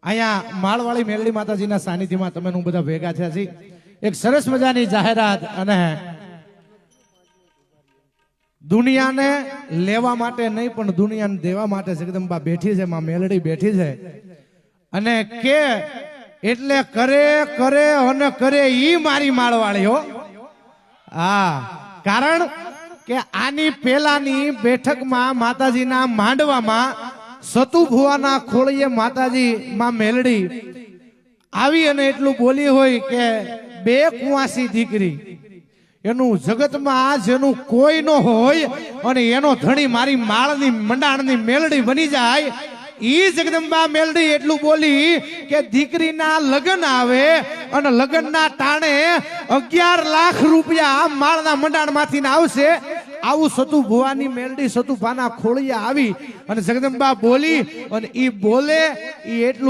અહીંયા માળવાળી મેલડી માતાજીના સાનિધ્યમાં તમે હું બધા ભેગા થયા છીએ. એક સરસ મજાની જાહેરાત અને દુનિયાને લેવા માટે નહીં પણ દુનિયાને દેવા માટે જગદંબા બેઠી છે, માં મેલડી બેઠી છે અને કે એટલે કરે કરે અને કરે ઈ મારી માળવાળી હો. હા, કારણ કે આની પેલાની બેઠકમાં માતાજીના માંડવામાં સતુભુવાના ખોળીએ માતાજી માં મેલડી આવી અને એટલું બોલી હોય કે બે કુંવાસી દીકરી એનું જગતમાં જેનું કોઈ ન હોય અને એનો ધણી મારી માળની મંડાણની મેલડી બની જાય. ઈ જગદંબા મેલડી એટલું બોલી કે દીકરીના લગ્ન આવે અને લગ્નના ટાણે 11 લાખ રૂપિયા માળના મંડાણમાંથી આવશે. આવું સતુ ભુવાની મેલડી સતુભાના ખોળિયા આવી અને જગદંબા બોલી અને ઈ બોલે ઈ એટલું